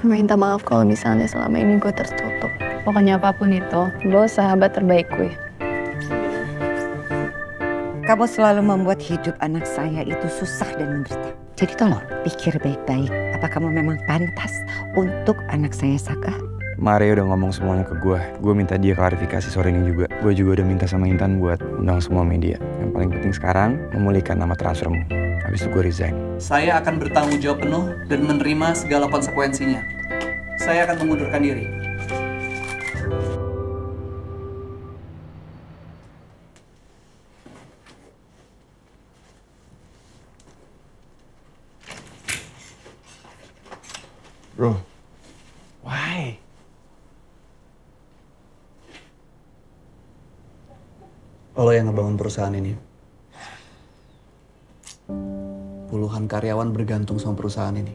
Minta maaf kalau misalnya selama ini gue tertutup. Pokoknya apapun itu, lo sahabat terbaik gue. Kamu selalu membuat hidup anak saya itu susah dan menderita. Jadi tolong pikir baik-baik, apa kamu memang pantas untuk anak saya Saka? Maria udah ngomong semuanya ke gue minta dia klarifikasi sore ini juga. Gue juga udah minta sama Intan buat undang semua media. Yang paling penting sekarang, memulihkan nama transfermu. Habis itu gue resign. Saya akan bertanggung jawab penuh dan menerima segala konsekuensinya. Saya akan mengundurkan diri. Bro, why? Lo yang ngebangun perusahaan ini. Puluhan karyawan bergantung sama perusahaan ini.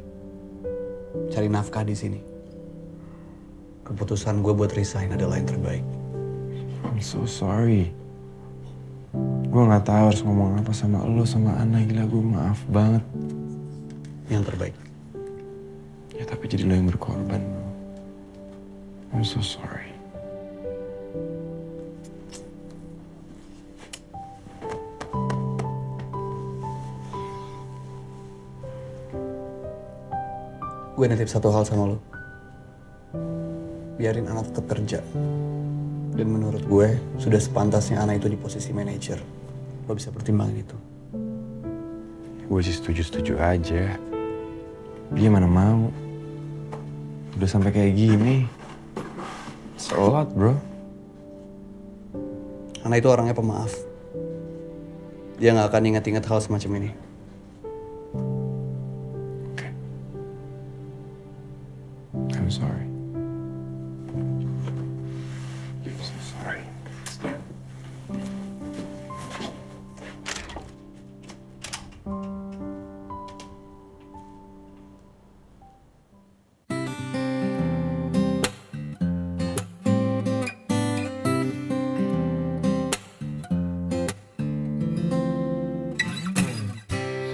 Cari nafkah di sini. Keputusan gue buat resign adalah yang terbaik. I'm so sorry. Gue gak tahu harus ngomong apa sama lo, sama Ana. Gila, gue maaf banget. Yang terbaik. Ya tapi jadi lo yang berkorban, bro. I'm so sorry. Gue nitip satu hal sama lo. Biarin Ana tetap kerja. Dan menurut gue, sudah sepantasnya Ana itu di posisi manajer. Lo bisa pertimbangin itu. Gue sih setuju-setuju aja. Dia mana mau. Udah sampai kayak gini. It's a lot, bro. Ana itu orangnya pemaaf. Dia gak akan ingat-ingat hal semacam ini. I'm sorry. I'm so sorry.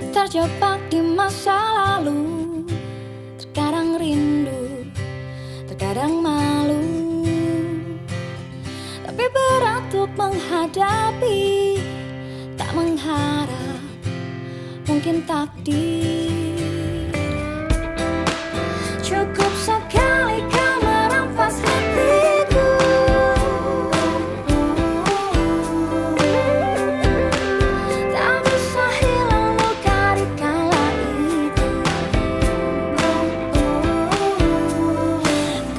Terjebak di masa lalu, terkadang rindu, terkadang malu, tapi berat untuk menghadapi, tak mengharap mungkin takdir. Cukup sekali kau merampas hatiku, tak bisa hilang luka di kala itu.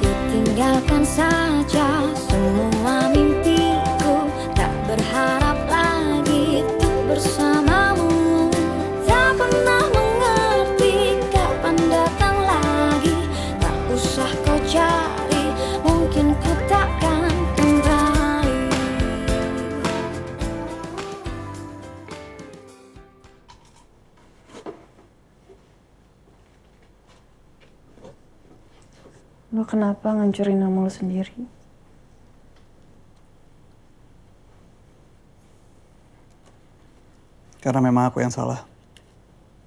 Ku tinggalkan saja semua mimpiku, tak berharap lagi untuk bersamamu. Tak pernah mengerti kapan datang lagi, tak usah kau cari, mungkin ku takkan kembali. Lo kenapa ngancurin nama lo sendiri? Karena memang aku yang salah.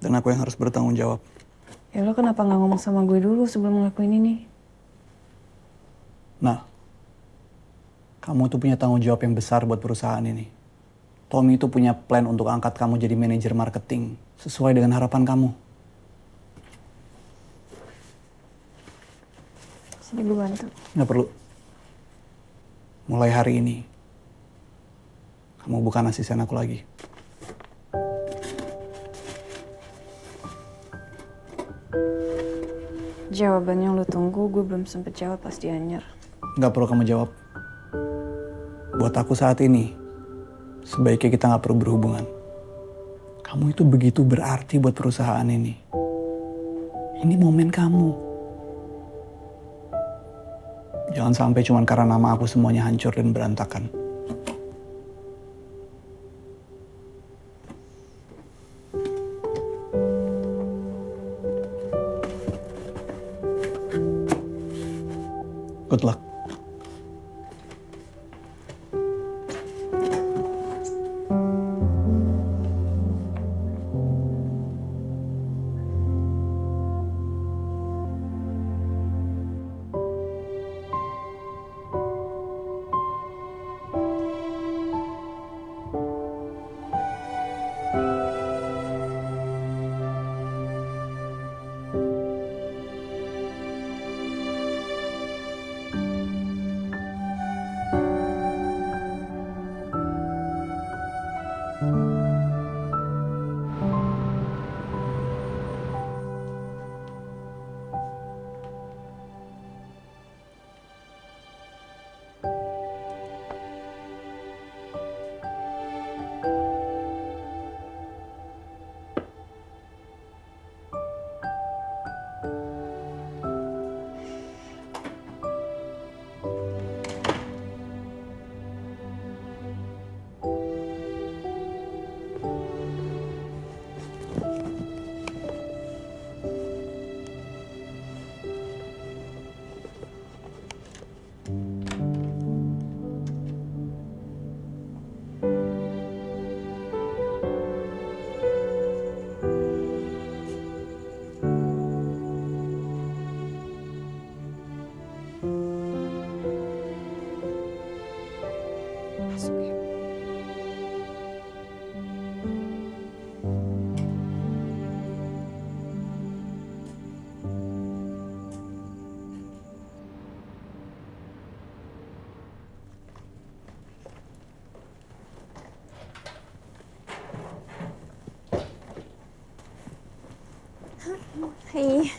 Dan aku yang harus bertanggung jawab. Ya lo kenapa nggak ngomong sama gue dulu sebelum ngelakuin ini? Nah, kamu tuh punya tanggung jawab yang besar buat perusahaan ini. Tommy itu punya plan untuk angkat kamu jadi manajer marketing. Sesuai dengan harapan kamu. Sini gue bantu. Nggak perlu. Mulai hari ini, kamu bukan asisten aku lagi. Jawaban yang lo tunggu gue belum sempet jawab pas di Anyer. Nggak perlu kamu jawab. Buat aku saat ini, sebaiknya kita nggak perlu berhubungan. Kamu itu begitu berarti buat perusahaan ini. Ini momen kamu. Jangan sampai cuma karena nama aku semuanya hancur dan berantakan. Good luck.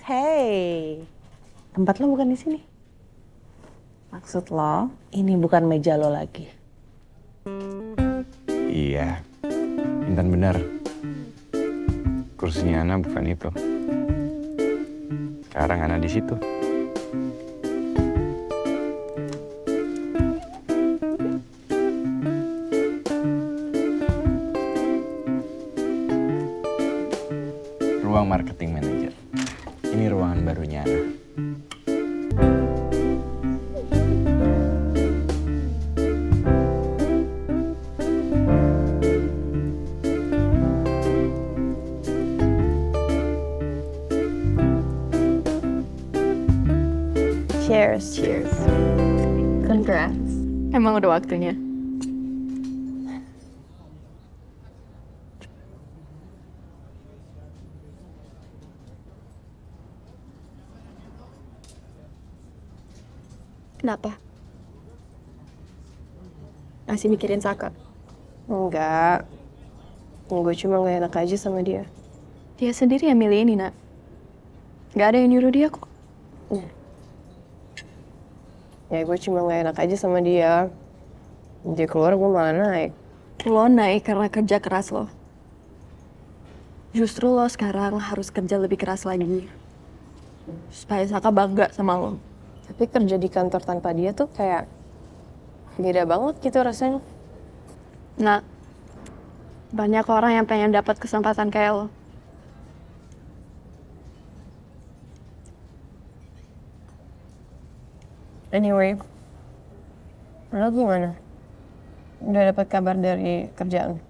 Hey, tempat lo bukan di sini. Maksud lo, ini bukan meja lo lagi. Iya, Intan benar. Kursinya Ana bukan itu. Sekarang Ana di situ. Ruang marketing manager. Ini ruangan barunya Ana. Cheers. Cheers. Congrats. Emang udah waktunya. Kenapa? Masih mikirin Saka? Enggak. Gue cuma gak enak aja sama dia. Dia sendiri yang milih ini, Nak. Gak ada yang nyuruh dia kok. Ya gue cuma gak enak aja sama dia. Dia keluar gue malah naik. Lo naik karena kerja keras lo. Justru lo sekarang harus kerja lebih keras lagi. Supaya Saka bangga sama lo. Tapi kerja di kantor tanpa dia tuh kayak beda banget gitu rasanya. Nah, banyak orang yang pengen dapat kesempatan kayak lo. Anyway, lo gimana? Udah dapat kabar dari kerjaan?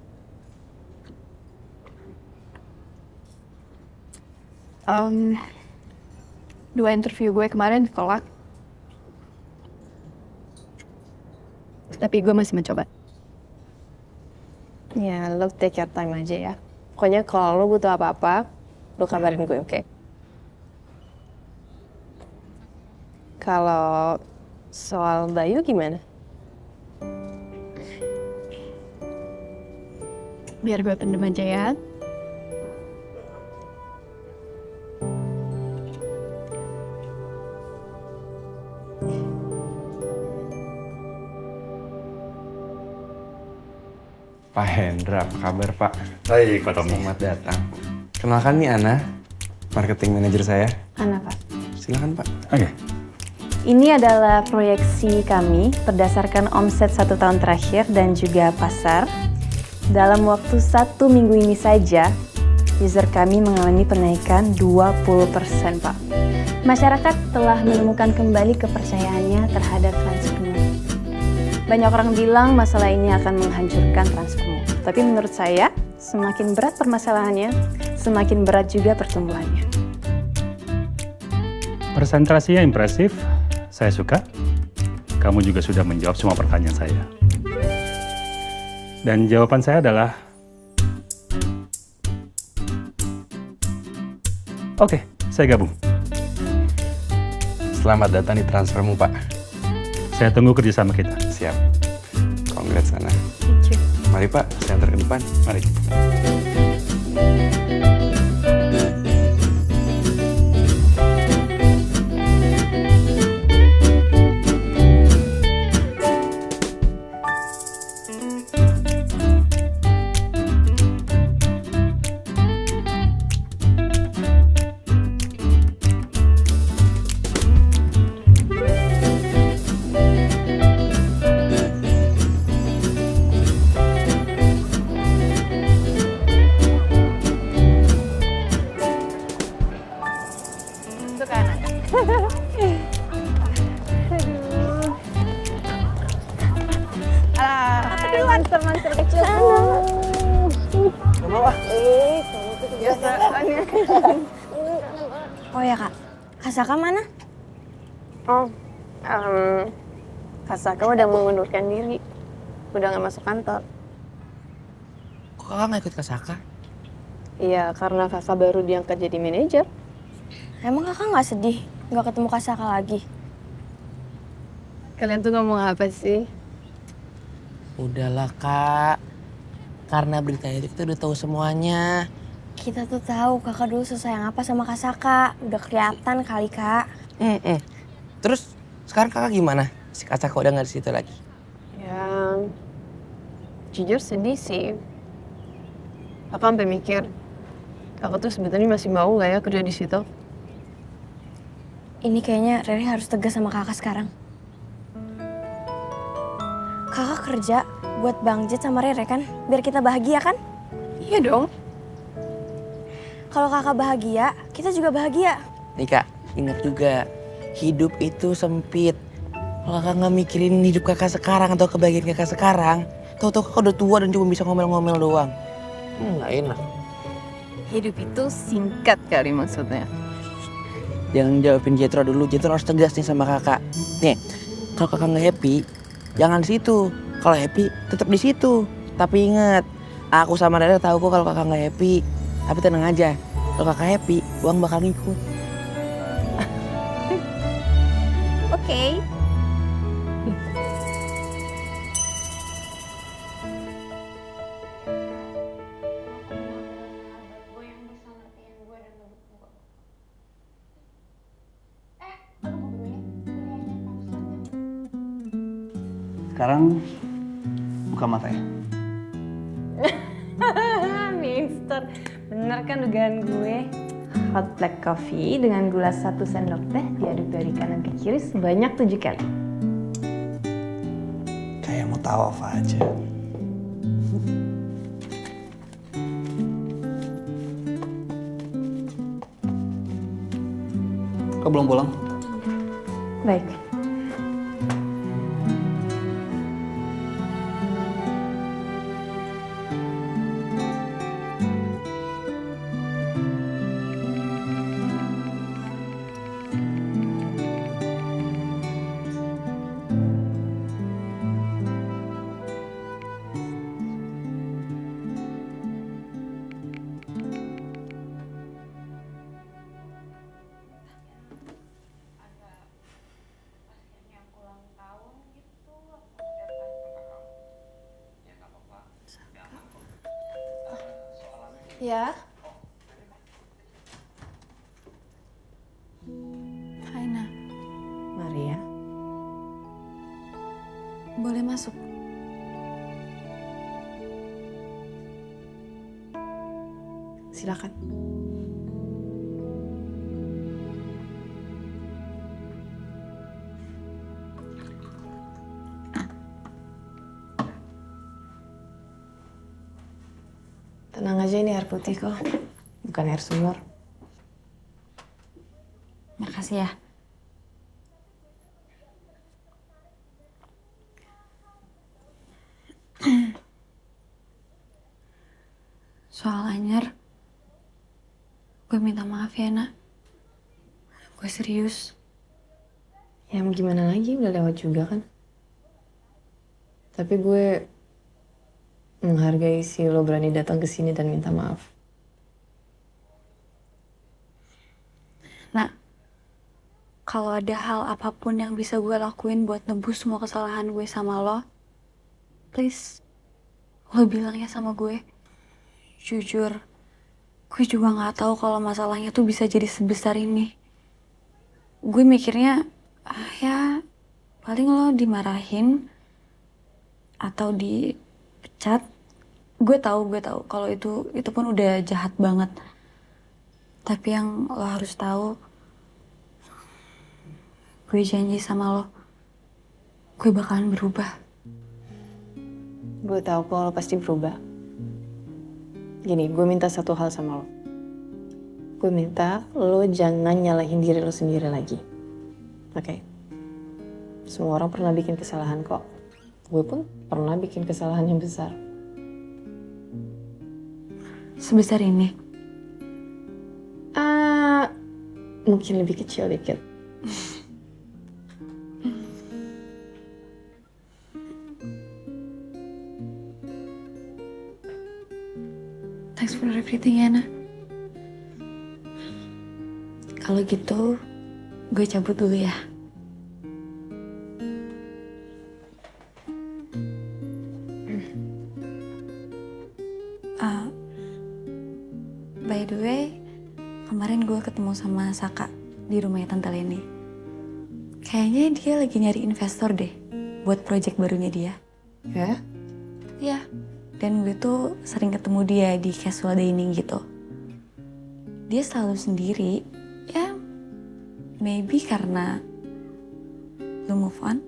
Dua interview gue kemarin ditolak. Tapi gue masih mencoba. Ya, lo take your time aja ya. Pokoknya kalau lo butuh apa-apa, lo kabarin gue, oke? Kalau soal Bayu gimana? Biar gue pendem aja ya. Pak Hendra, apa kabar Pak? Baik, Pak Tommy. Selamat datang. Kenalkan nih Ana, marketing manager saya. Ana, Pak. Silakan Pak. Oke. Ini adalah proyeksi kami berdasarkan omset 1 tahun terakhir dan juga pasar. Dalam waktu 1 minggu ini saja, user kami mengalami penaikan 20%, Pak. Masyarakat telah menemukan kembali kepercayaannya terhadap Transfermu. Banyak orang bilang masalah ini akan menghancurkan Transfermu. Tapi menurut saya, semakin berat permasalahannya, semakin berat juga pertumbuhannya. Presentasinya impresif, saya suka. Kamu juga sudah menjawab semua pertanyaan saya. Dan jawaban saya adalah, oke, saya gabung. Selamat datang di Transfermu Pak. Saya tunggu kerjasama kita. Siap. Congrats Ana. Thank you. Mari Pak, saya antar ke depan. Mari. Monster kecil. Oh ya Kak, Kak Saka mana? Oh, Kak Saka udah mengundurkan diri. Udah gak masuk kantor. Kok kakak nggak ikut ke Saka? Iya, karena Kakak baru diangkat jadi manajer. Emang Kakak nggak sedih nggak ketemu Kak Saka lagi? Kalian tuh ngomong apa sih? Udahlah Kak, karena beritanya itu kita udah tahu semuanya. Kita tuh tahu kakak dulu sesayang apa sama Kak Saka. Udah kelihatan kali, Kak. Terus sekarang kakak gimana? Si Kak Saka udah nggak di situ lagi? Ya, jujur sedih sih. Kakak sampai mikir, kakak tuh sebetulnya masih mau nggak ya kerja di situ? Ini kayaknya Rere harus tegas sama kakak sekarang. Kakak kerja buat Bang Jet sama Rere kan? Biar kita bahagia kan? Iya dong. Kalau kakak bahagia, kita juga bahagia. Nih Kak, ingat juga hidup itu sempit. Kalau kakak nggak mikirin hidup kakak sekarang atau kebahagiaan kakak sekarang, tahu-tahu kakak udah tua dan cuma bisa ngomel-ngomel doang. Nggak enak. Hidup itu singkat kali maksudnya. Jangan jawabin Jetro dulu, Jetro harus tegas nih sama kakak. Nih, kalau kakak nggak happy, jangan di situ. Kalau happy, tetap di situ. Tapi ingat, aku sama Rere tahu kok kalau kakak nggak happy. Tapi tenang aja, kalau kakak happy, uang bakal ngikut. Oke. Sekarang buka mata ya. Mister, bener kan dugaan gue? Hot black coffee dengan gula 1 sendok teh diaduk dari kanan ke kiri sebanyak 7 kali. Kayak mau tawaf aja. Kok belum pulang? Baik. Ya. Hai, Nak. Maria, Boleh masuk? Silakan. Tenang aja, ini air putih kok, bukan air sumur. Makasih ya. Soal Anyer, gue minta maaf ya, Nak. Gue serius. Ya mau gimana lagi, udah lewat juga kan. Tapi gue menghargai sih lo berani datang ke sini dan minta maaf. Nak, kalau ada hal apapun yang bisa gue lakuin buat nebus semua kesalahan gue sama lo, please, lo bilang ya sama gue. Jujur, gue juga nggak tahu kalau masalahnya tuh bisa jadi sebesar ini. Gue mikirnya, ya paling lo dimarahin atau dipecat. Gue tahu kalau itu pun udah jahat banget. Tapi yang lo harus tahu, gue janji sama lo, gue bakalan berubah. Gue tahu kok lo pasti berubah. Gini, gue minta satu hal sama lo. Gue minta lo jangan nyalahin diri lo sendiri lagi. Oke? Semua orang pernah bikin kesalahan kok. Gue pun pernah bikin kesalahan yang besar. Sebesar ini? Mungkin lebih kecil dikit. Thanks for everything ya, Nak. Kalau gitu, gue cabut dulu ya. By kemarin gue ketemu sama Saka di rumahnya Tante Leni. Kayaknya dia lagi nyari investor deh buat proyek barunya dia. Ya? Iya, dan gue tuh sering ketemu dia di casual dining gitu. Dia selalu sendiri, ya maybe karena lu move on.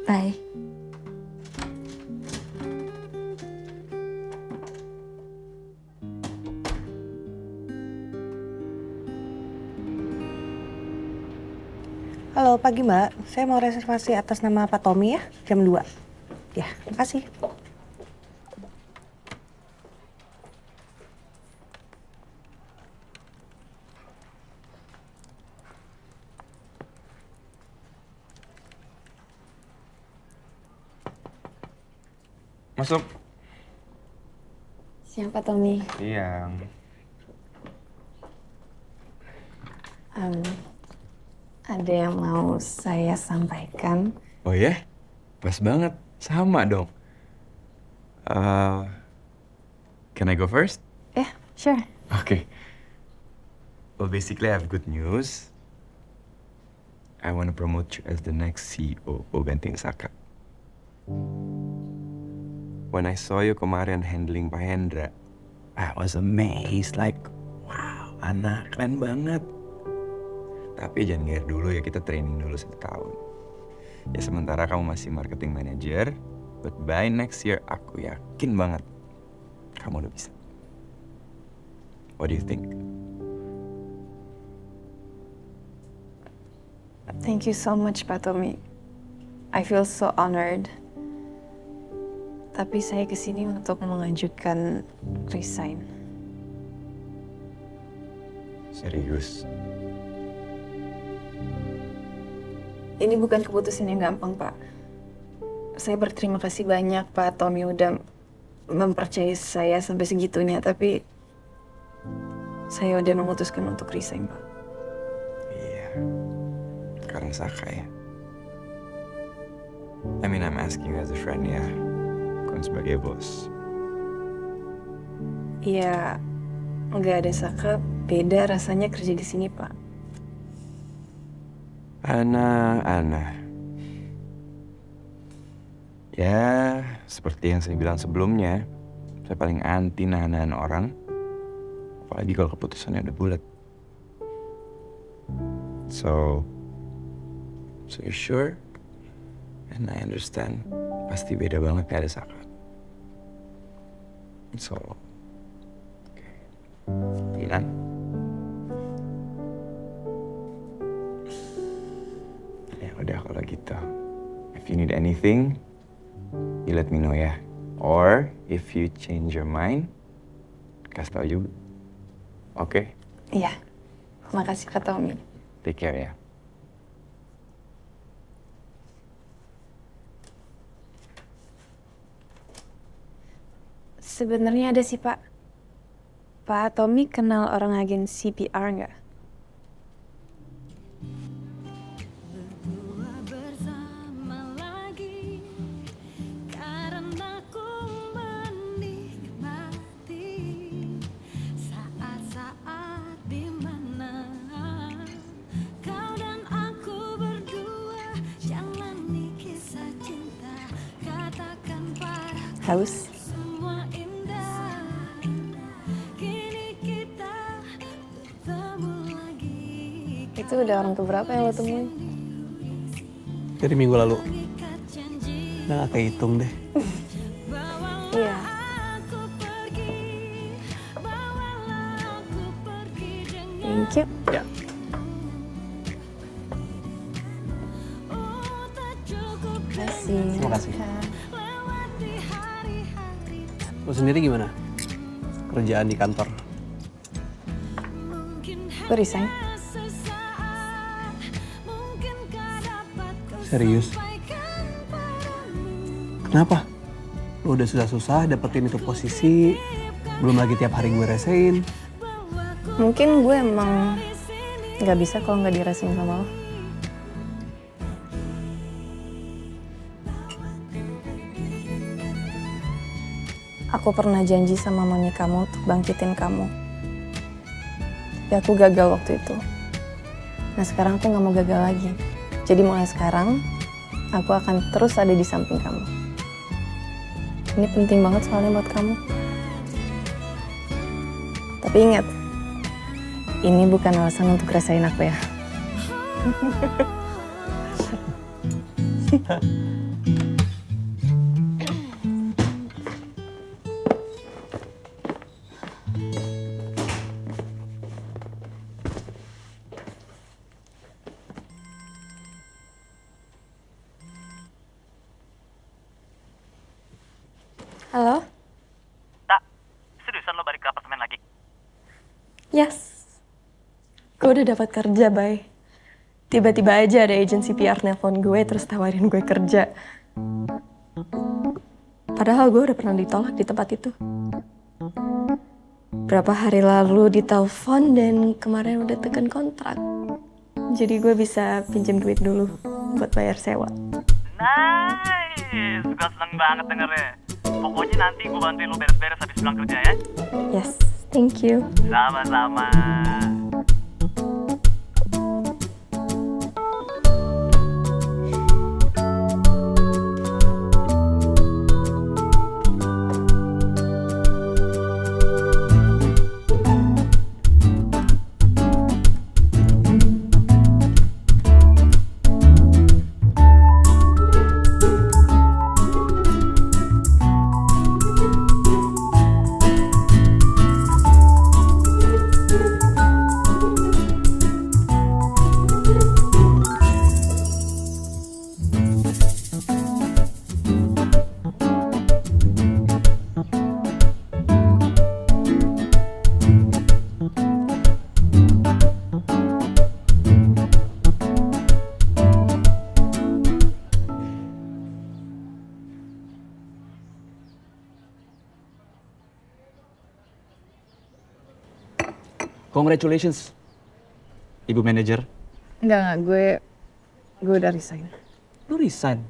Bye. Halo, pagi Mbak. Saya mau reservasi atas nama Pak Tommy ya, jam 2. Ya, makasih. Masuk. Siapa Tommy? Siang. Ada yang mau saya sampaikan. Oh ya? Pas banget. Sama dong. Can I go first? Yeah, sure. Okay. Well, basically I have good news. I want to promote you as the next CEO of Benting Saka. When I saw you kemarin handling Pak Hendra, I was amazed. Like, wow, anak keren banget. Tapi jangan ngir dulu ya, kita training dulu 1 tahun. Ya sementara kamu masih marketing manager, but by next year aku yakin banget kamu udah bisa. What do you think? Thank you so much, Pak Tommy. I feel so honored. Tapi saya kesini untuk mengajukan resign. Serius? Ini bukan keputusan yang gampang, Pak. Saya berterima kasih banyak, Pak Tommy udah mempercayai saya sampai segitunya, tapi saya udah memutuskan untuk resign, Pak. Iya, karena Saka ya. I mean, I'm asking you as a friend ya, bukan sebagai bos. Iya, nggak ada Saka, beda rasanya kerja di sini, Pak. Ana. Ya, seperti yang saya bilang sebelumnya, saya paling anti nahan-nahan orang. Apalagi kalau keputusannya udah bulat. So you sure? And I understand. Pasti beda banget gak ada Saka. So, okay. Dilan? Ya udah kalau gitu. If you need anything, you let me know ya. Or if you change your mind, kasih tau juga. Oke? Iya, makasih Pak Tommy. Take care ya. Sebenarnya ada sih, Pak. Pak Tommy kenal orang agen CPR nggak? Haus? Itu udah orang keberapa yang lo temuin? Dari minggu lalu. Udah gak kehitung deh. Iya. Thank you. Ya. Terima kasih. Lo sendiri gimana? Kerjaan di kantor? Gue resign. Serius? Kenapa? Lo udah susah-susah dapetin itu posisi, belum lagi tiap hari gue resein. Mungkin gue emang nggak bisa kalau nggak dirasain sama lo. Aku pernah janji sama mami kamu untuk bangkitin kamu. Tapi aku gagal waktu itu. Nah sekarang aku gak mau gagal lagi. Jadi mulai sekarang, aku akan terus ada di samping kamu. Ini penting banget soalnya buat kamu. Tapi ingat, ini bukan alasan untuk rasain aku ya. Halo? Tak, seriusan lo balik ke apartemen lagi? Yes. Gue udah dapat kerja, Bay. Tiba-tiba aja ada agensi PR nelpon gue terus tawarin gue kerja. Padahal gue udah pernah ditolak di tempat itu. Berapa hari lalu ditelepon dan kemarin udah tekan kontrak. Jadi gue bisa pinjam duit dulu buat bayar sewa. Nice, gue seneng banget dengernya. Pokoknya nanti gue bantuin lo beres-beres habis pulang kerja ya. Yes, thank you. Sama-sama. Congratulations, Ibu Manajer. Enggak, gue udah resign. Lu resign?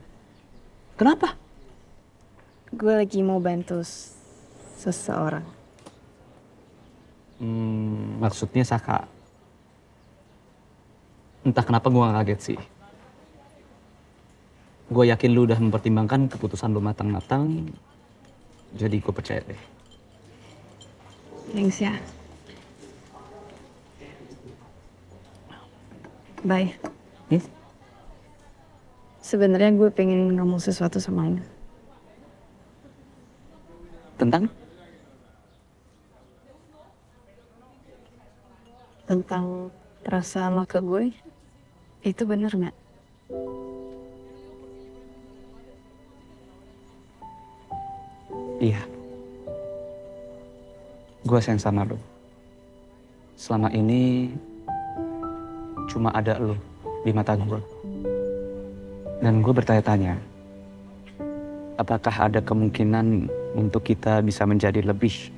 Kenapa? Gue lagi mau bantu seseorang. Maksudnya Saka. Entah kenapa gue gak kaget sih. Gue yakin lu udah mempertimbangkan keputusan lu matang-matang. Jadi gue percaya deh. Thanks ya. Bye. Sebenarnya gue pengen ngomong sesuatu sama lo. Tentang? Tentang perasaan lo ke gue. Itu bener nggak? Iya. Gue sayang sama lu. Selama ini cuma ada lu di mata gue. Dan gue bertanya-tanya, apakah ada kemungkinan untuk kita bisa menjadi lebih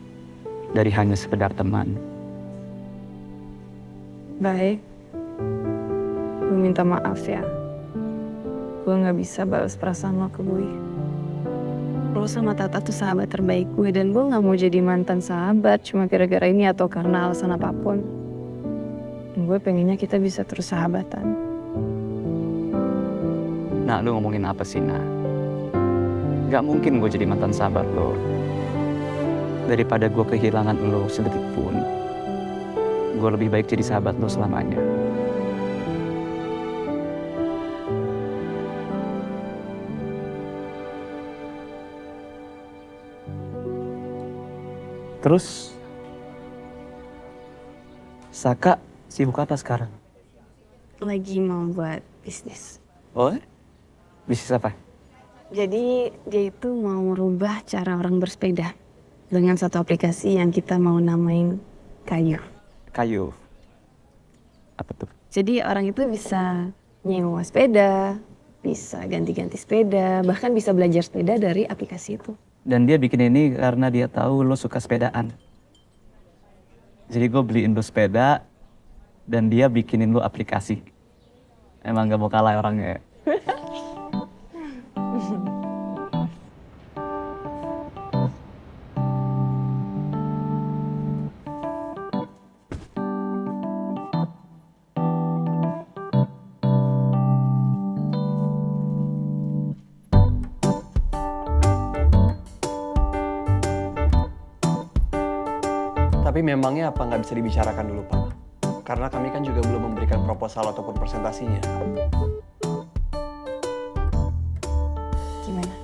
dari hanya sekedar teman? Baik. Gue minta maaf ya. Gue nggak bisa balas perasaan lo ke gue. Lo sama Tata tuh sahabat terbaik gue dan gue nggak mau jadi mantan sahabat cuma gara-gara ini atau karena alasan apapun. Gue pengennya kita bisa terus sahabatan. Nah, lu ngomongin apa sih, Nah? Gak mungkin gue jadi mantan sahabat lo. Daripada gue kehilangan lo sedetik pun, gue lebih baik jadi sahabat lo selamanya. Terus, Saka sibuk apa sekarang? Lagi mau buat bisnis. Oh, bisnis apa? Jadi dia itu mau merubah cara orang bersepeda dengan satu aplikasi yang kita mau namain Kayu. Kayu. Apa tuh? Jadi orang itu bisa nyewa sepeda, bisa ganti-ganti sepeda, bahkan bisa belajar sepeda dari aplikasi itu. Dan dia bikin ini karena dia tahu lo suka sepedaan. Jadi gue beliin lo sepeda, dan dia bikinin lo aplikasi. Emang gak mau kalah orangnya ya? Tapi memangnya apa nggak bisa dibicarakan dulu, Pak? Karena kami kan juga belum memberikan proposal ataupun presentasinya. Gimana?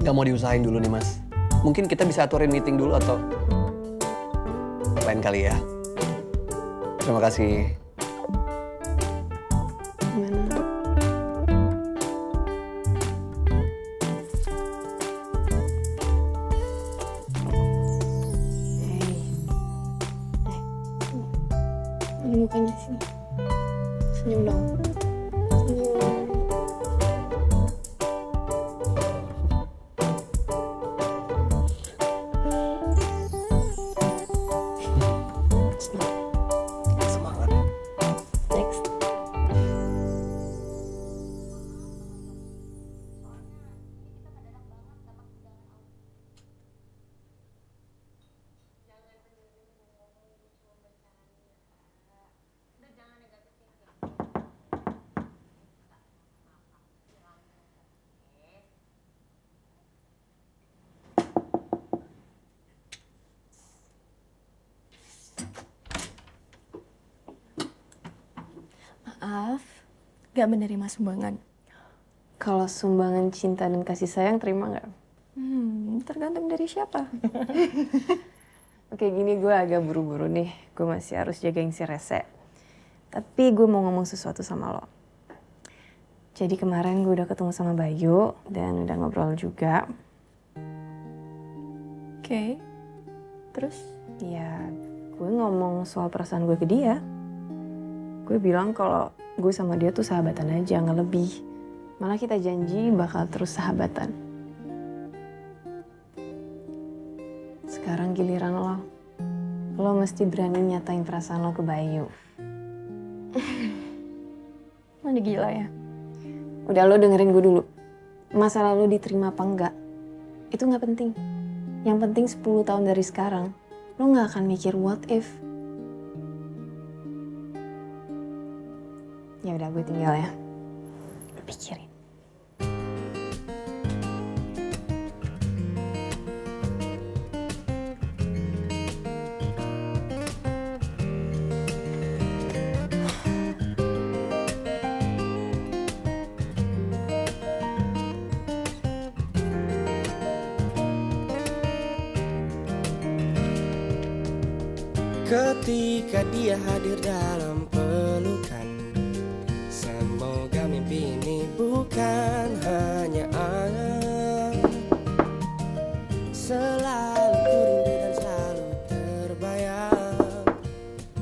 Nggak mau diusahain dulu nih, Mas. Mungkin kita bisa aturin meeting dulu atau lain kali ya. Terima kasih. Gimana? Ini mukanya sini. Senyum dong. Senyum. Semangat. Next. Maaf, gak menerima sumbangan. Kalau sumbangan cinta dan kasih sayang terima nggak? Tergantung dari siapa. Oke, gini gue agak buru-buru nih. Gue masih harus jagain si Rese. Tapi gue mau ngomong sesuatu sama lo. Jadi kemarin gue udah ketemu sama Bayu dan udah ngobrol juga. Oke. Terus? Ya, gue ngomong soal perasaan gue ke dia. Gue bilang kalau gue sama dia tuh sahabatan aja, nggak lebih. Malah kita janji bakal terus sahabatan. Sekarang giliran lo. Lo mesti berani nyatain perasaan lo ke Bayu. Mana gila ya? Udah, lo dengerin gue dulu. Masalah lo diterima apa enggak, itu nggak penting. Yang penting 10 tahun dari sekarang, lo nggak akan mikir what if. Ya udah, gue tinggal ya. Gue pikirin. Ketika dia hadir dalam pelukan, semoga mimpi ini bukan hanya angan. Selalu ku rindu dan selalu terbayang,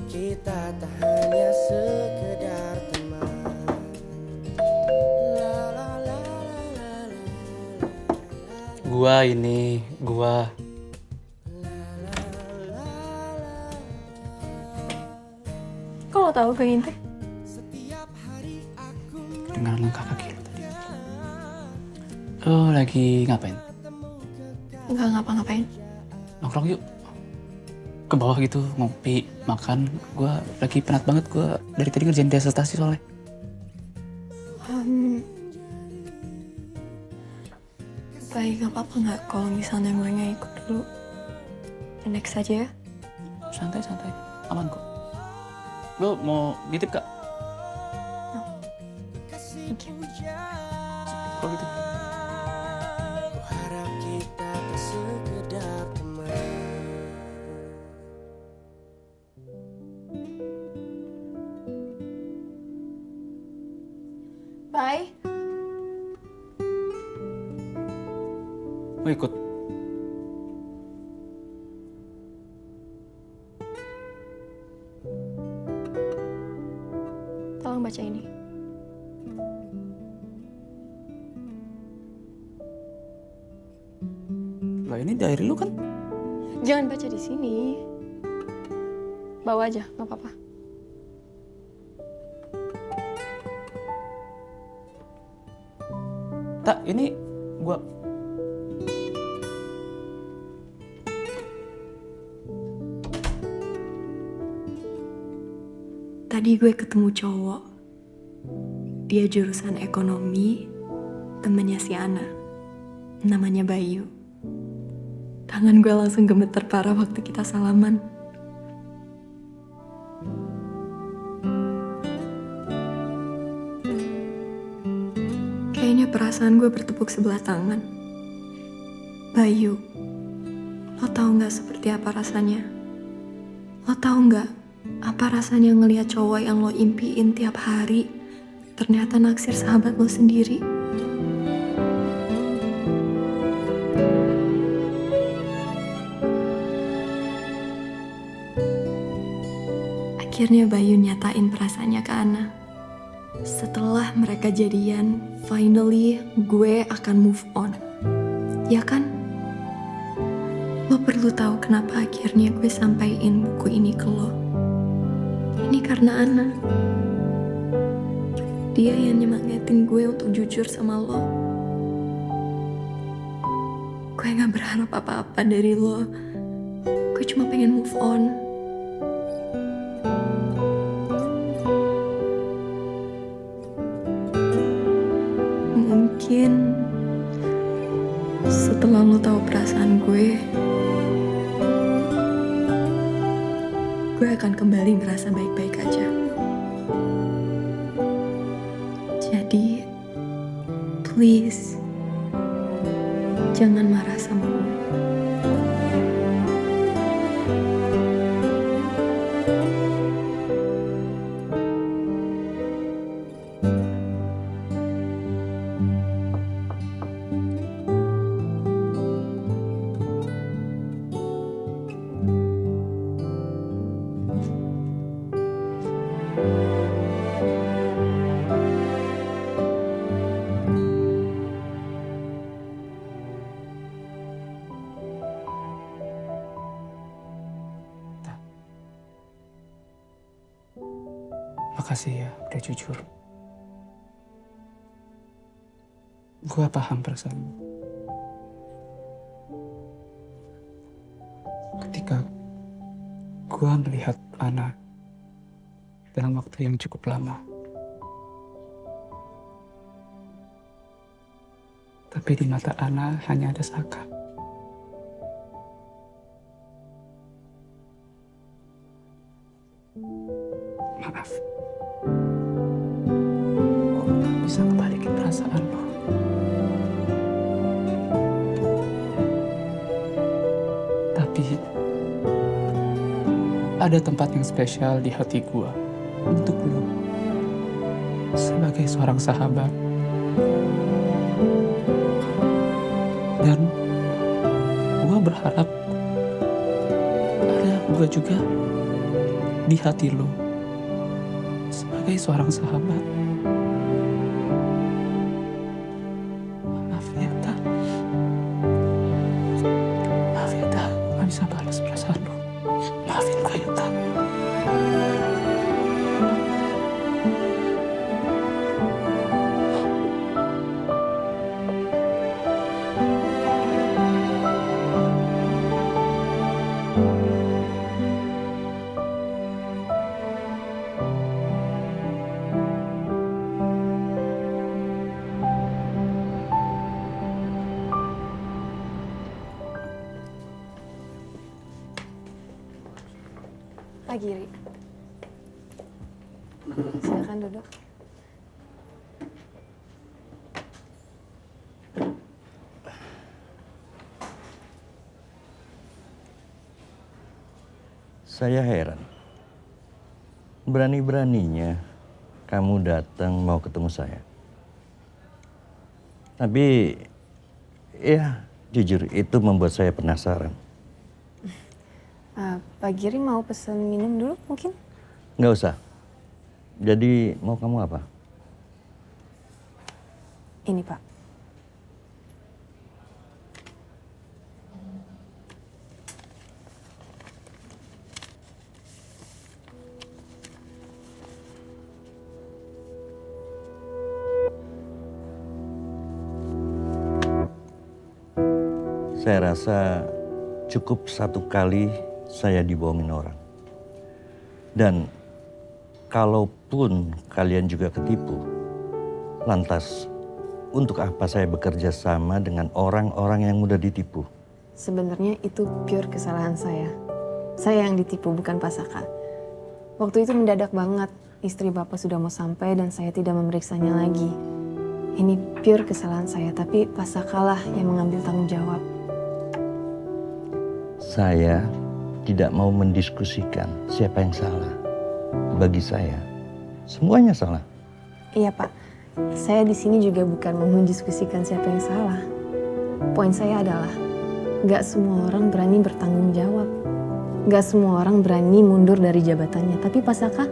kita tak hanya sekedar teman. Gua Kok lo tahu gue ngintip? Kedengaran langkah kaki lo tadi. Lo lagi ngapain? Nggak ngapa-ngapain. Nongkrong yuk. Ke bawah gitu, ngopi, makan. Gue lagi penat banget, gue dari tadi ngerjain disertasi soalnya. Baik, nggak apa-apa nggak kalau misalnya gue nggak ikut dulu. Next aja ya. Santai-santai, aman kok. Lo mau nitip kak? Thank you. Kalau gitu. Ku harap kita tak sekedar teman. Bye. Mau ikut? Tolong baca ini. Lah ini diary lu kan? Jangan baca di sini. Bawa aja, nggak apa-apa. Tak, ini gua Tadi gue ketemu cowok. Dia jurusan ekonomi, temennya si Ana. Namanya Bayu. Tangan gue langsung gemeter parah waktu kita salaman. Kayaknya perasaan gue bertepuk sebelah tangan. Bayu, lo tahu nggak seperti apa rasanya? Lo tahu nggak apa rasanya ngelihat cowok yang lo impiin tiap hari ternyata naksir sahabat lo sendiri? Akhirnya Bayu nyatain perasaannya ke Ana. Setelah mereka jadian, finally gue akan move on. Ya kan? Lo perlu tahu kenapa akhirnya gue sampaiin buku ini ke lo. Ini karena Ana. Dia yang nyemangatin gue untuk jujur sama lo. Gue gak berharap apa-apa dari lo. Gue cuma pengen move on. Mungkin setelah lo tahu perasaan gue akan kembali ngerasa baik-baik aja. Jadi, please, jangan marah sama gue. Makasih ya udah jujur. Gue paham perasaan. Ketika gue melihat Ana dalam waktu yang cukup lama. Tapi di mata Ana hanya ada Saka. Maaf. Bisa ngebalikin perasaan lo. Tapi ada tempat yang spesial di hati gua untuk lo sebagai seorang sahabat. Dan gua berharap ada gua juga di hati lo sebagai seorang sahabat. Bisa balas perasaan lo. Maafin gue ya, Tak. Pak Giri. Silakan duduk. Saya heran. Berani-beraninya kamu datang mau ketemu saya. Tapi ya jujur itu membuat saya penasaran. Pak Giri mau pesen minum dulu mungkin? Nggak usah. Jadi mau kamu apa? Ini Pak. Saya rasa cukup satu kali saya dibohongin orang. Dan kalaupun kalian juga ketipu, lantas Untuk apa saya bekerja sama dengan orang-orang yang mudah ditipu? Sebenarnya itu pure kesalahan saya. Saya yang ditipu, bukan Pak Saka. Waktu itu mendadak banget. Istri Bapak sudah mau sampai dan saya tidak memeriksanya lagi. Ini pure kesalahan saya, tapi Pak Saka lah yang mengambil tanggung jawab. Saya tidak mau mendiskusikan siapa yang salah. Bagi saya, semuanya salah. Iya Pak, saya di sini juga bukan mau mendiskusikan siapa yang salah. Poin saya adalah, gak semua orang berani bertanggung jawab. Gak semua orang berani mundur dari jabatannya. Tapi Pak Saka,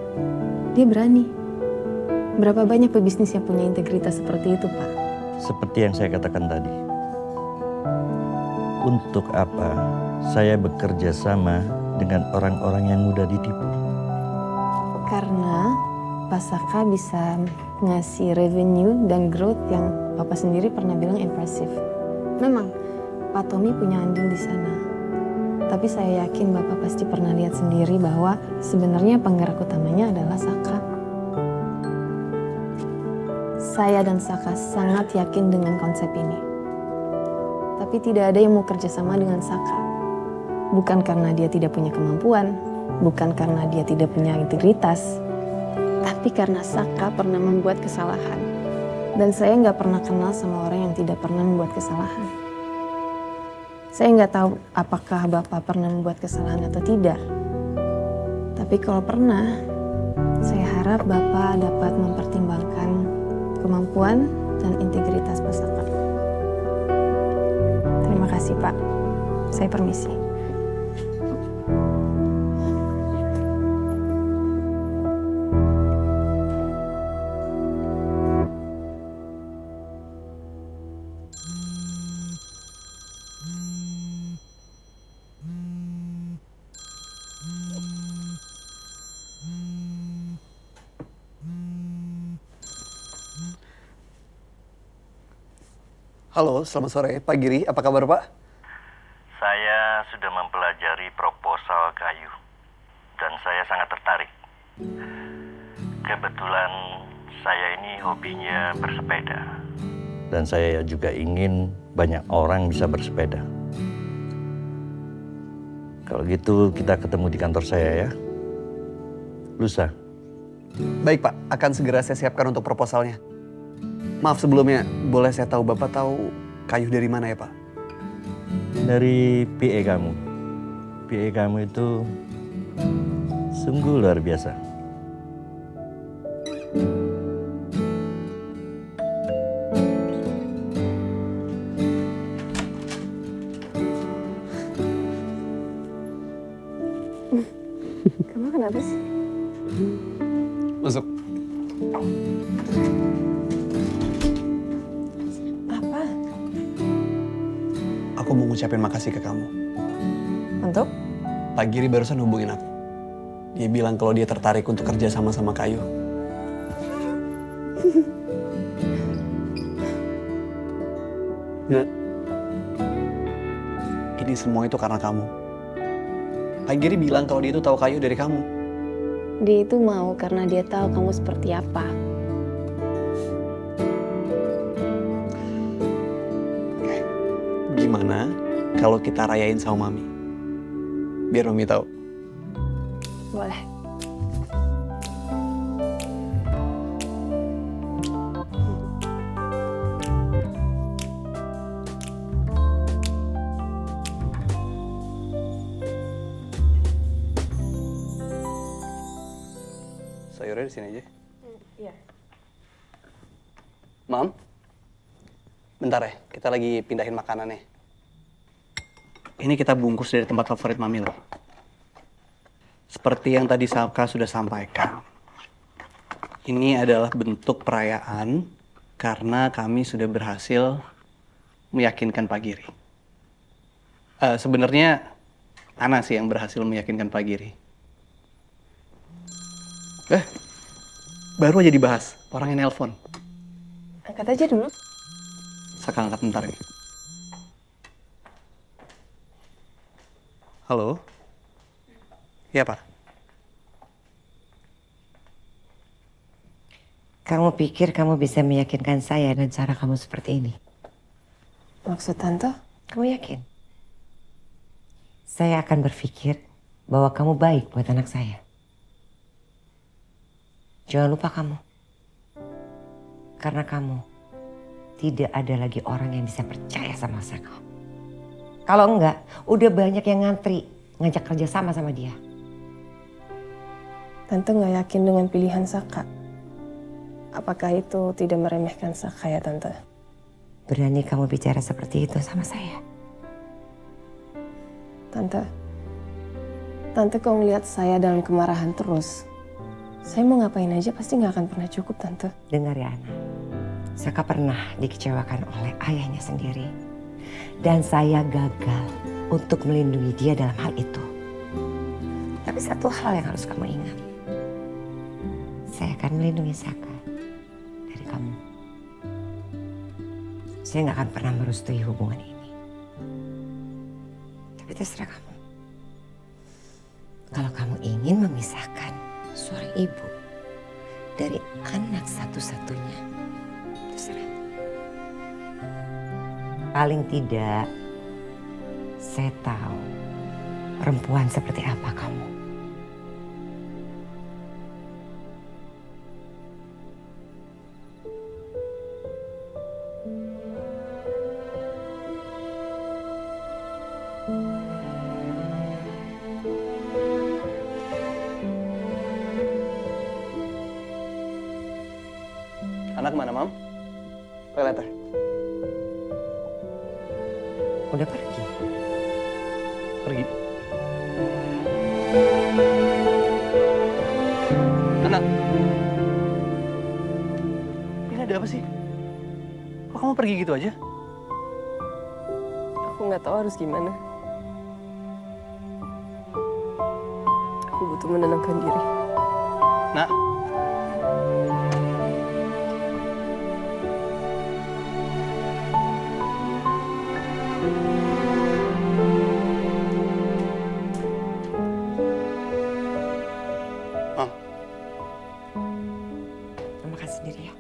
dia berani. Berapa banyak pebisnis yang punya integritas seperti itu, Pak? Seperti yang saya katakan tadi. Untuk apa saya bekerja sama dengan orang-orang yang mudah ditipu? Karena Pak Saka bisa ngasih revenue dan growth yang Bapak sendiri pernah bilang impresif. Memang, Pak Tommy punya andil di sana. Tapi saya yakin Bapak pasti pernah lihat sendiri bahwa sebenarnya penggerak utamanya adalah Saka. Saya dan Saka sangat yakin dengan konsep ini. Tapi tidak ada yang mau kerjasama dengan Saka. Bukan karena dia tidak punya kemampuan, bukan karena dia tidak punya integritas, tapi karena Saka pernah membuat kesalahan. Dan saya nggak pernah kenal sama orang yang tidak pernah membuat kesalahan. Saya nggak tahu apakah Bapak pernah membuat kesalahan atau tidak. Tapi kalau pernah, saya harap Bapak dapat mempertimbangkan kemampuan dan integritas Pak Saka. Terima kasih Pak. Saya permisi. Halo, selamat sore. Pak Giri, apa kabar Pak? Saya sudah mempelajari proposal kayu dan saya sangat tertarik. Kebetulan saya ini hobinya bersepeda. Dan saya juga ingin banyak orang bisa bersepeda. Kalau gitu kita ketemu di kantor saya ya. Lusa. Baik Pak, akan segera saya siapkan untuk proposalnya. Maaf sebelumnya, boleh saya tahu Bapak tahu kayu dari mana ya Pak? Dari PA kamu. PA kamu itu sungguh luar biasa. Kamu kenapa sih? Masuk. Apa? Aku mau ngucapin makasih ke kamu. Untuk? Pak Giri barusan hubungin aku. Dia bilang kalau dia tertarik untuk kerja sama kayu. Ya. Ini semua itu karena kamu. Pak Giri bilang kalau dia itu tahu kayu dari kamu. Dia itu mau karena dia tahu kamu seperti apa. Gimana kalau kita rayain sama Mami? Biar Mami tahu. Boleh. Sayurnya di sini aja. Iya. Mam, bentar ya, kita lagi pindahin makanannya. Ini kita bungkus dari tempat favorit Mami loh. Seperti yang tadi Saka sudah sampaikan, ini adalah bentuk perayaan karena kami sudah berhasil meyakinkan Pak Giri. Sebenarnya Ana sih yang berhasil meyakinkan Pak Giri. Baru aja dibahas, orangnya nelpon. Angkat aja dulu. Saka angkat bentar nih. Halo? Iya, Pak. Kamu pikir kamu bisa meyakinkan saya dengan cara kamu seperti ini? Maksud Tante? Kamu yakin? Saya akan berpikir bahwa kamu baik buat anak saya. Jangan lupa kamu. Karena kamu tidak ada lagi orang yang bisa percaya sama Saka. Kalau enggak, udah banyak yang ngantri ngajak kerja sama dia. Tante nggak yakin dengan pilihan Saka. Apakah itu tidak meremehkan Saka ya Tante? Berani kamu bicara seperti itu sama saya? Tante kalau ngeliat saya dalam kemarahan terus, saya mau ngapain aja pasti nggak akan pernah cukup, Tante. Dengar ya, Ana. Saka pernah dikecewakan oleh ayahnya sendiri. Dan saya gagal untuk melindungi dia dalam hal itu. Tapi satu hal yang harus kamu ingat. Saya akan melindungi Saka dari kamu. Saya nggak akan pernah merestui hubungan ini. Tapi terserah kamu. Kalau kamu ingin memisahkan seorang ibu dari anak satu-satunya, terserah. Paling tidak, saya tahu perempuan seperti apa kamu. Anak mana, Mam? Toiletnya? Udah pergi. Pergi. Anak. Ini ada apa sih? Kok kamu pergi gitu aja? Aku nggak tahu harus gimana. Aku butuh menenangkan diri. Nak. Makan sendiri ya.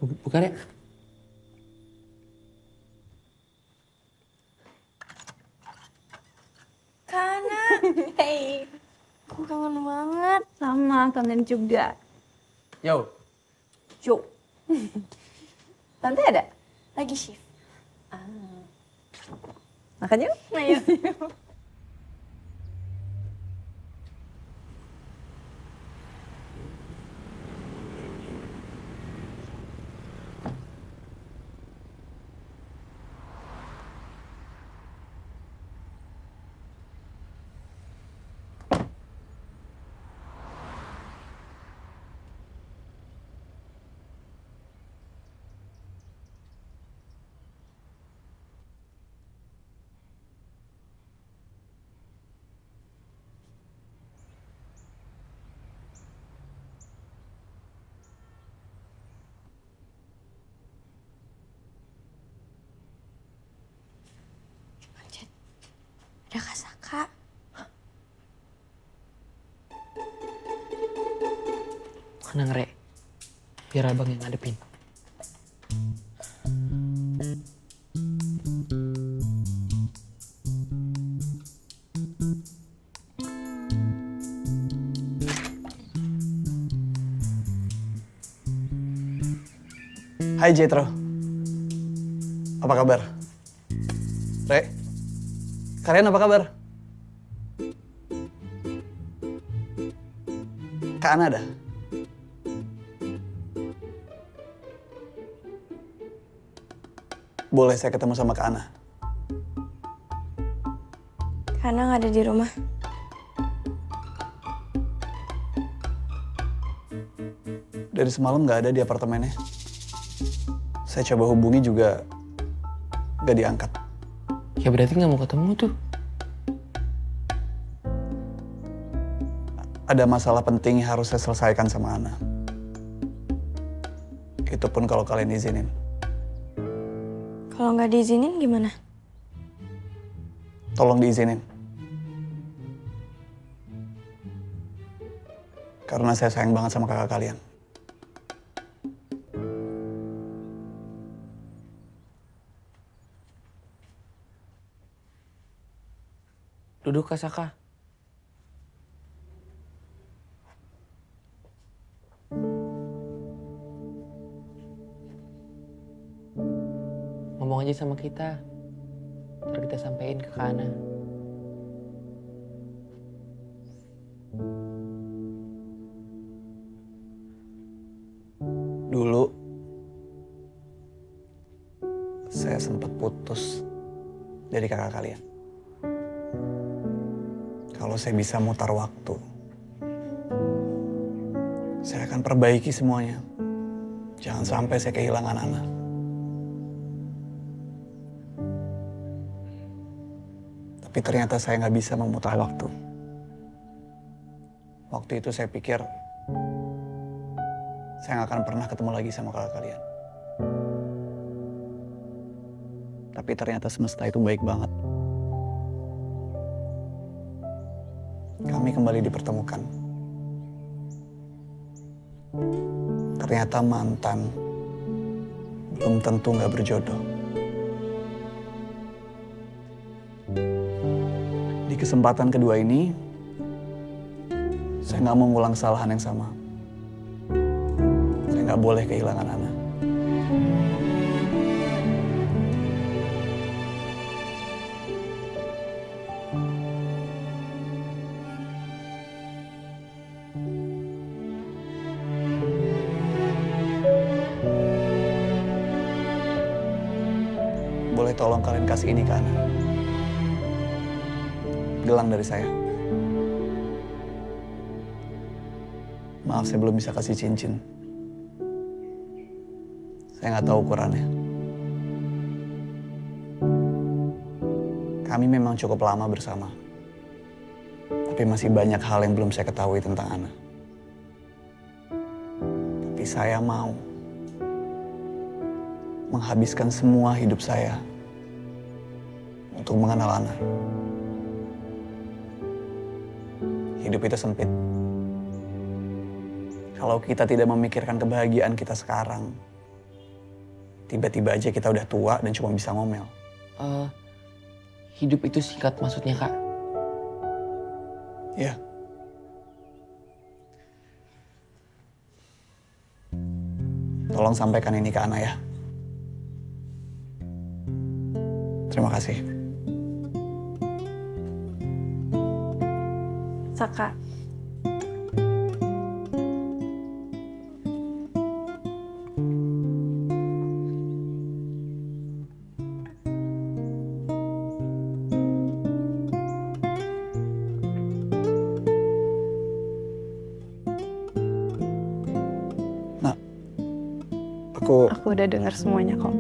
Bukan ya? Kana, hey, aku kangen banget sama kangen juga. Yo. Yo. Tante ada? Lagi shift. Makan yuk? Ayo. Ada Kak Saka. Tenang, Re. Biar abang yang ngadepin. Hai Jetro. Apa kabar? Re, kalian apa kabar? Kak Ana ada? Boleh saya ketemu sama Kak Ana? Kana nggak ada di rumah. Dari semalam nggak ada di apartemennya. Saya coba hubungi juga nggak diangkat. Ya berarti nggak mau ketemu tuh. ada masalah penting yang harus saya selesaikan sama Ana. Itu pun kalau kalian izinin. Kalau nggak diizinin gimana? Tolong diizinin. Karena saya sayang banget sama kakak kalian. Duduk Kak Saka. Ngomong aja sama kita. Ntar kita sampein ke Kak Ana. Dulu saya sempat putus dari kakak kalian. Kalau saya bisa mutar waktu, saya akan perbaiki semuanya. Jangan sampai saya kehilangan Ana. Tapi ternyata saya nggak bisa memutar waktu. Waktu itu saya pikir saya nggak akan pernah ketemu lagi sama kakak kalian. Tapi ternyata semesta itu baik banget. Kami kembali dipertemukan. Ternyata mantan belum tentu nggak berjodoh. Di kesempatan kedua ini, saya nggak mau ngulang kesalahan yang sama. Saya nggak boleh kehilangan Ana. Boleh tolong kalian kasih ini ke Ana. Gelang dari saya. Maaf saya belum bisa kasih cincin. Saya nggak tahu ukurannya. Kami memang cukup lama bersama. Tapi masih banyak hal yang belum saya ketahui tentang Ana. Tapi saya mau menghabiskan semua hidup saya untuk mengenal Ana. Hidup itu sempit. Kalau kita tidak memikirkan kebahagiaan kita sekarang, tiba-tiba aja kita udah tua dan cuma bisa ngomel. Hidup itu singkat maksudnya, Kak? Ya. Tolong sampaikan ini ke Ana ya. Terima kasih. Saka. Nak, Aku udah dengar semuanya kok.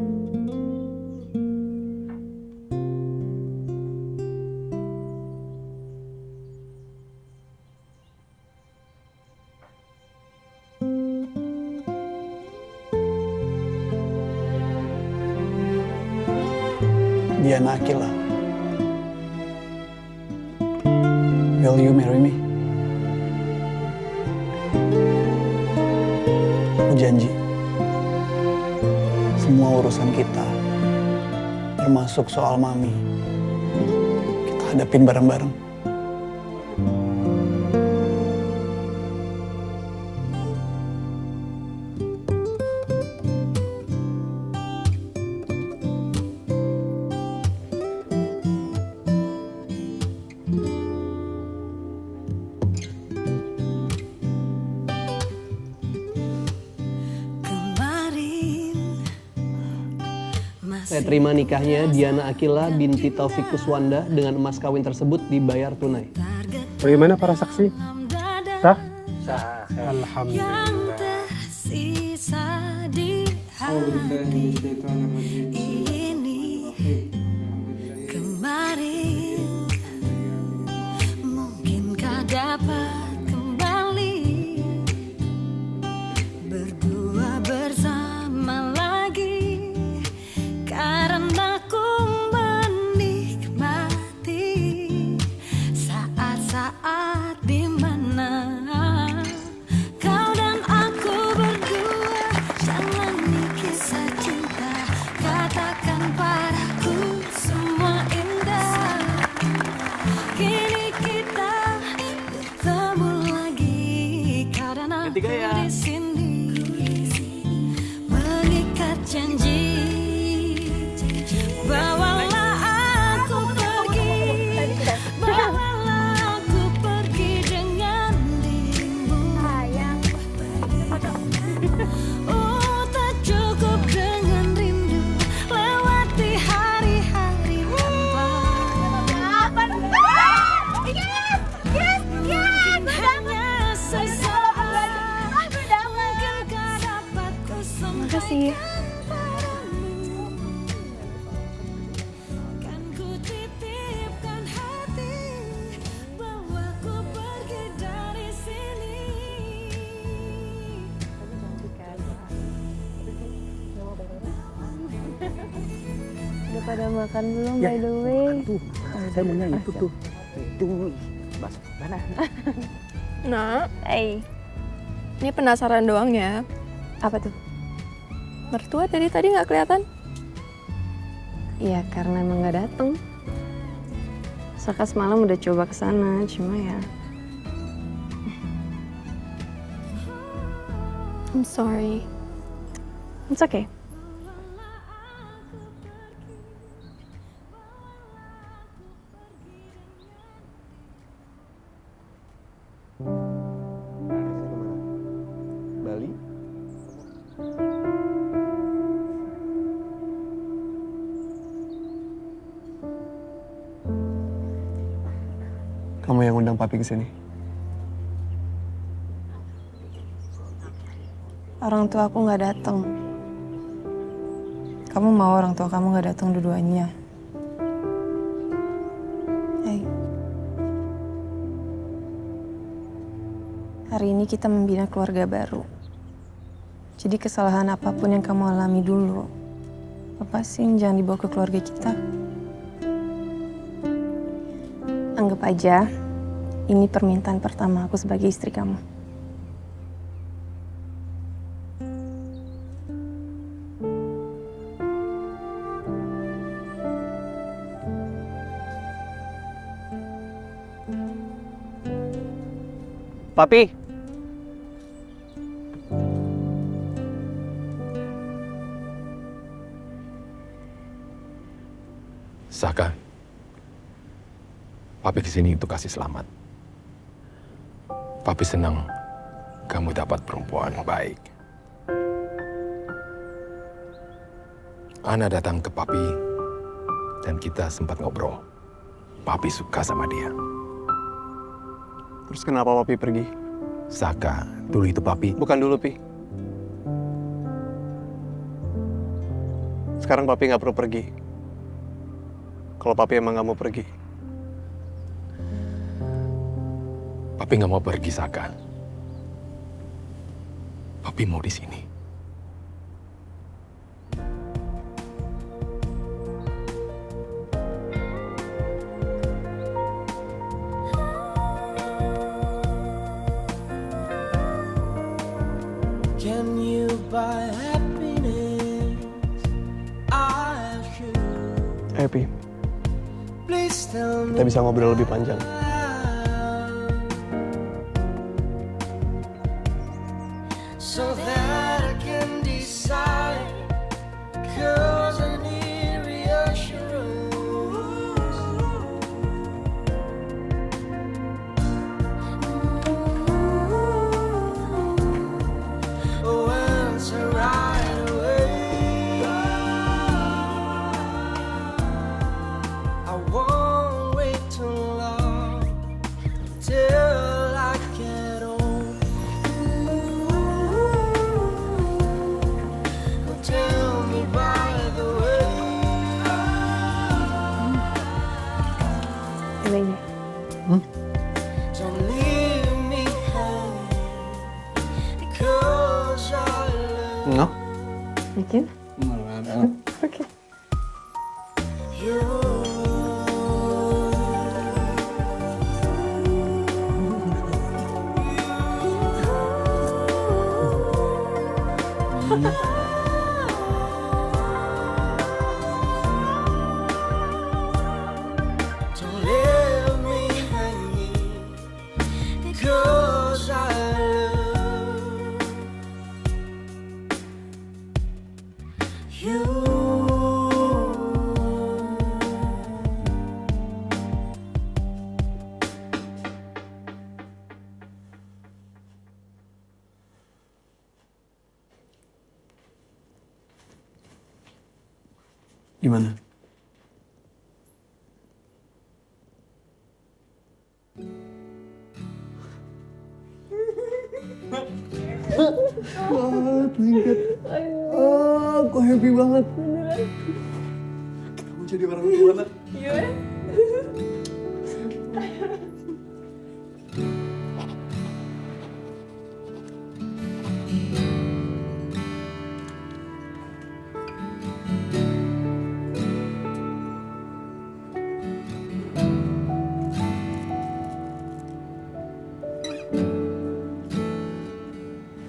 Diana Akila. Will you marry me? Aku janji. Semua urusan kita, termasuk soal Mami, kita hadapin bareng-bareng. Saya terima nikahnya Diana Akila binti Taufik Kuswanda dengan emas kawin tersebut dibayar tunai. Bagaimana para saksi? Sah? Sah. Alhamdulillah. Ini kemarin mungkinkah dapat kembali kisah cinta, katakan padaku semua indah. Kini kita bertemu lagi karena aku di sini mengikat janji. Bawalah aku pergi, bawalah aku pergi dengan dirimu. Oh, tak cukup dengan rindu lewati hari-hari tanpa. Hanya sesaat mungkin kau dapat ku Makasih. kan ku titipkan hati bahwa ku pergi dari sini. Udah pada makan belum by the way? Saya mau nyanyi itu tuh. Tunggu. Mas, mana? Nah, ini penasaran doang ya. Apa tuh? Mertua dari tadi nggak kelihatan? Iya, karena emang nggak dateng. Saka semalam udah coba ke sana, cuma ya. I'm sorry. It's okay. Bali? Kamu yang undang papi ke sini. Orang tua aku nggak datang. Kamu mau orang tua kamu nggak datang dua-duanya? Hari ini kita membina keluarga baru. Jadi kesalahan apapun yang kamu alami dulu, lepasin, jangan dibawa ke keluarga kita. Anggap aja ini permintaan pertama aku sebagai istri kamu. Papi. Saka, papi kesini untuk kasih selamat. Papi senang kamu dapat perempuan baik. Ana datang ke papi dan kita sempat ngobrol. Papi suka sama dia. Terus kenapa papi pergi? Saka, dulu itu papi. Bukan dulu, Pi. Sekarang papi nggak perlu pergi. Kalau papi emang nggak mau pergi. Papi nggak mau pergi, Saka. Papi mau di sini. Can you buy happiness? I ask you. Pi, Please tell me. kita bisa ngobrol lebih panjang. So that I can decide. 'Cause I need reassurance. Oh, answer right away. I won't wait too long till I get home. Tell me by the way. Ini. Don't leave me hanging, 'cause I love No? Yakin? Oke. you. you. Gimana? Tingkat. Aku happy banget. Kamu jadi orang tua, Nat. Iya.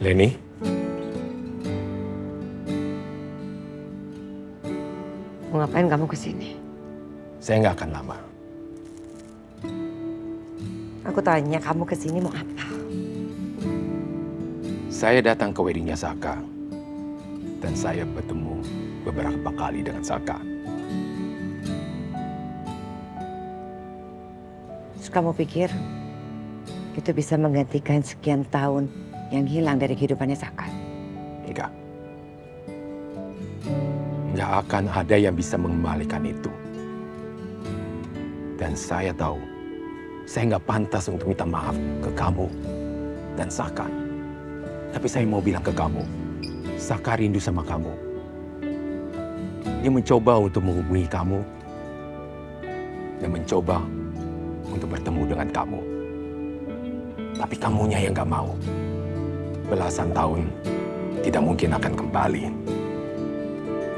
Leni? Mau ngapain kamu kesini? Saya nggak akan lama. Aku tanya kamu kesini mau apa? Saya datang ke weddingnya Saka. Dan saya bertemu beberapa kali dengan Saka. Terus kamu pikir itu bisa menggantikan sekian tahun yang hilang dari kehidupannya Saka? Enggak. Nggak akan ada yang bisa mengembalikan itu. Dan saya tahu, saya nggak pantas untuk minta maaf ke kamu dan Saka. Tapi saya mau bilang ke kamu, Saka rindu sama kamu. Dia mencoba untuk menghubungi kamu dan mencoba untuk bertemu dengan kamu. Tapi kamunya yang nggak mau. Belasan tahun tidak mungkin akan kembali.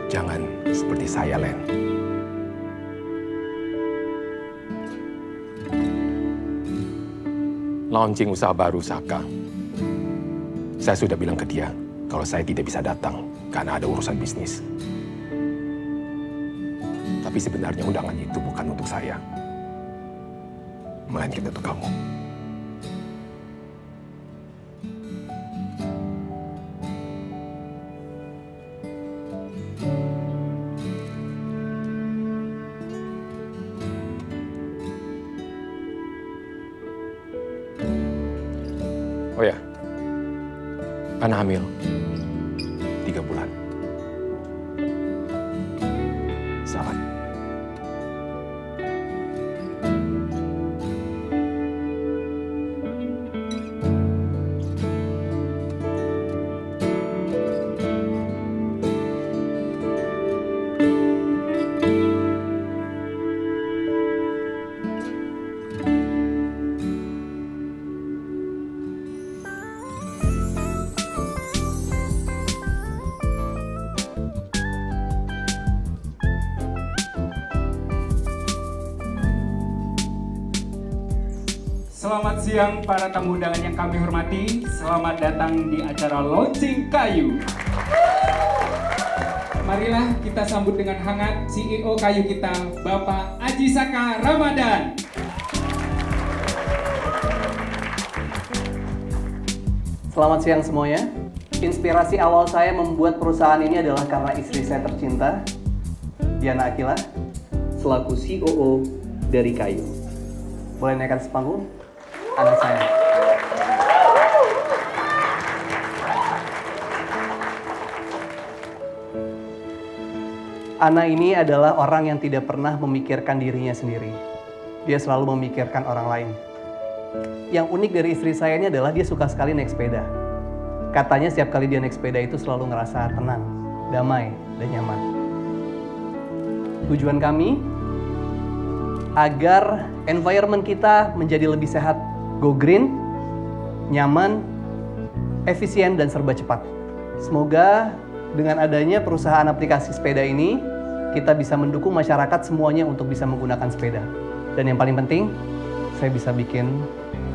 Jangan seperti saya, Len. Launching usaha baru Saka. Saya sudah bilang ke dia kalau saya tidak bisa datang karena ada urusan bisnis. Tapi sebenarnya undangan itu bukan untuk saya, melainkan untuk kamu. Oh ya, Ana hamil 3 bulan. Selamat. Selamat siang para tamu undangan yang kami hormati. Selamat datang di acara Launching Kayu. Marilah kita sambut dengan hangat CEO Kayu kita, Bapak Aji Saka Ramadan. Selamat siang semuanya. Inspirasi awal saya membuat perusahaan ini adalah karena istri saya tercinta, Diana Akila, selaku COO dari Kayu. Boleh naikkan sepanggung? Anak saya. Ana ini adalah orang yang tidak pernah memikirkan dirinya sendiri. Dia selalu memikirkan orang lain. Yang unik dari istri saya ini adalah dia suka sekali naik sepeda. Katanya setiap kali dia naik sepeda itu selalu ngerasa tenang, damai, dan nyaman. Tujuan kami agar environment kita menjadi lebih sehat, go green, nyaman, efisien, dan serba cepat. Semoga dengan adanya perusahaan aplikasi sepeda ini, kita bisa mendukung masyarakat semuanya untuk bisa menggunakan sepeda. Dan yang paling penting, saya bisa bikin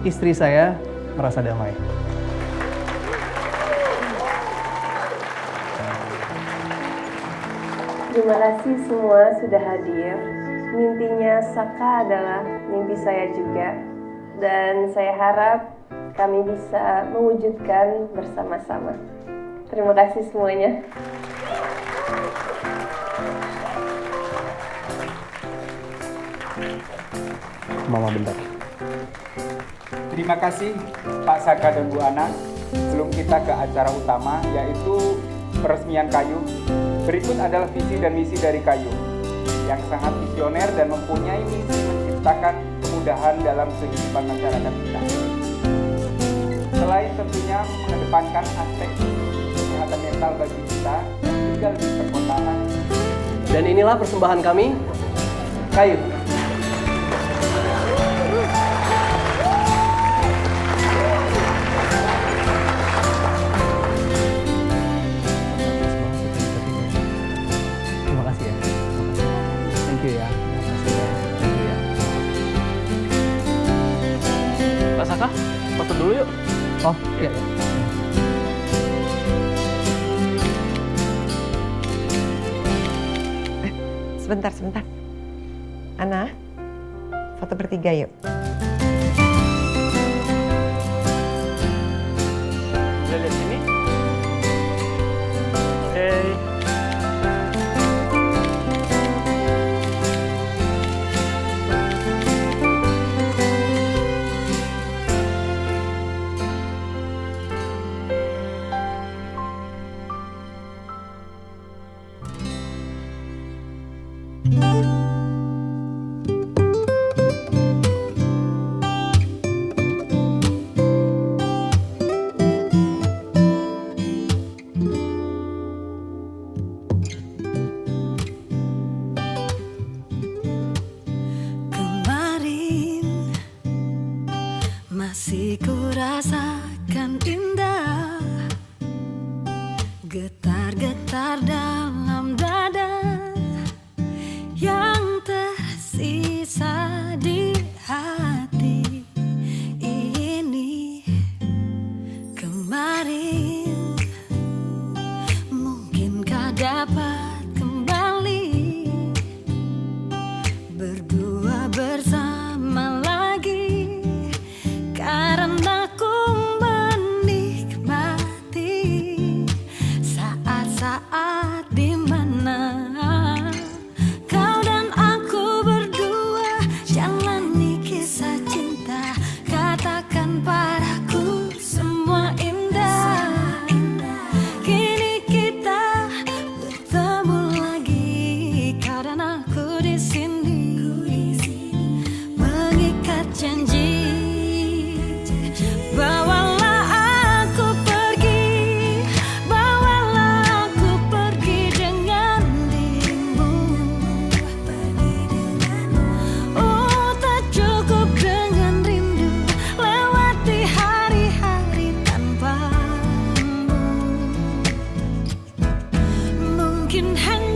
istri saya merasa damai. Terima kasih semua sudah hadir. Mimpinya Saka adalah mimpi saya juga. Dan saya harap kami bisa mewujudkan bersama-sama. Terima kasih semuanya. Mama bentar. Terima kasih Pak Saka dan Bu Ana. Sebelum kita ke acara utama, yaitu peresmian Kayu, berikut adalah visi dan misi dari Kayu yang sangat visioner dan mempunyai misi menciptakan kemudahan dalam kehidupan masyarakat kita. Selain tentunya mengedepankan aspek kesehatan mental bagi kita yang tinggal di perkotaan. Dan inilah persembahan kami, Kayu. Terima kasih ya. Thank you ya. Thank you ya. Pak Saka, foto dulu yuk. Oh, iya. Sebentar. Ana, foto bertiga yuk. Lihat sini. Oke. Kemarin masih ku rasakan indah, getar-getar dalam dada yang tersisa di hati ini. Kemarin mungkinkah dapat kembali berdua bersama lagi, karena ku menikmati saat-saat dimana kau dan aku berdua jalani kisah cinta. Katakan padaku semua indah. Kini kita bertemu lagi, kau dan aku di sini mengikat janji. Bawalah aku pergi, bawalah aku pergi dengan dirimu. Oh, tak cukup dengan rindu lewati hari-hari tanpamu. Mungkin hanya